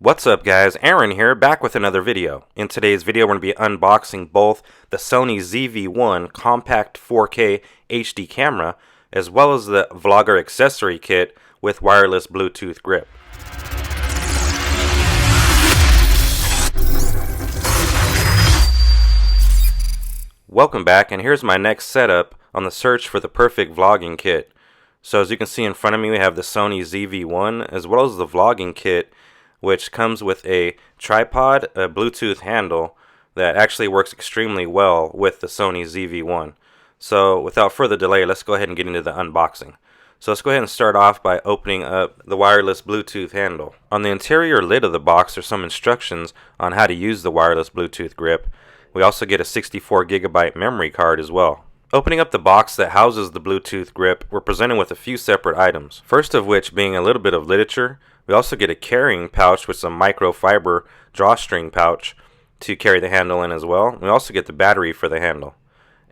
What's up guys, Aaron here, back with another video. In today's video we're going to be unboxing both the Sony ZV-1 compact 4K HD camera as well as the vlogger accessory kit with wireless Bluetooth grip. Welcome back, and here's my next setup on the search for the perfect vlogging kit. So as you can see in front of me we have the Sony ZV-1 as well as the vlogging kit, which comes with a tripod, a Bluetooth handle that actually works extremely well with the Sony ZV-1. So without further delay, let's go ahead and get into the unboxing. So let's go ahead and start off by opening up the wireless Bluetooth handle. On the interior lid of the box there's some instructions on how to use the wireless Bluetooth grip. We also get a 64GB memory card as well. Opening up the box that houses the Bluetooth grip, we're presented with a few separate items. First of which being a little bit of literature. We also get a carrying pouch with some microfiber drawstring pouch to carry the handle in as well. We also get the battery for the handle.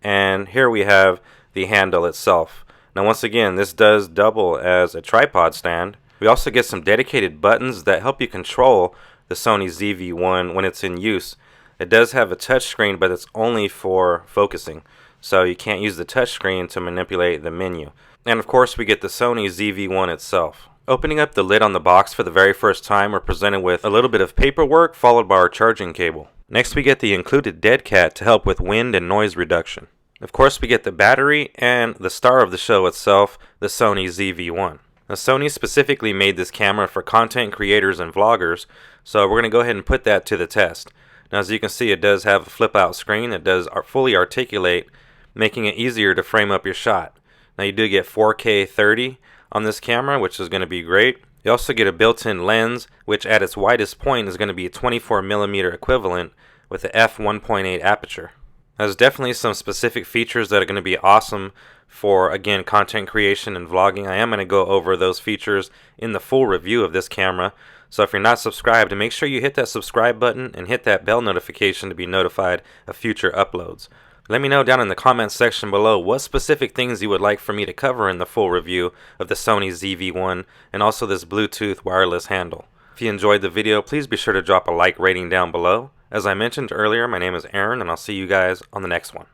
And here we have the handle itself. Now once again, this does double as a tripod stand. We also get some dedicated buttons that help you control the Sony ZV-1 when it's in use. It does have a touch screen, but it's only for focusing. So you can't use the touch screen to manipulate the menu. And of course we get the Sony ZV-1 itself. Opening up the lid on the box for the very first time, we're presented with a little bit of paperwork followed by our charging cable. Next we get the included dead cat to help with wind and noise reduction. Of course we get the battery and the star of the show itself, the Sony ZV-1. Now Sony specifically made this camera for content creators and vloggers, so we're going to go ahead and put that to the test. Now as you can see, it does have a flip out screen. It does fully articulate, making it easier to frame up your shot. Now you do get 4K 30 on this camera, which is going to be great. You also get a built-in lens, which at its widest point is going to be a 24mm equivalent with a f1.8 aperture. There's definitely some specific features that are going to be awesome for, again, content creation and vlogging. I am going to go over those features in the full review of this camera. So if you're not subscribed, make sure you hit that subscribe button and hit that bell notification to be notified of future uploads. Let me know down in the comments section below what specific things you would like for me to cover in the full review of the Sony ZV-1 and also this Bluetooth wireless handle. If you enjoyed the video, please be sure to drop a like rating down below. As I mentioned earlier, my name is Aaron, and I'll see you guys on the next one.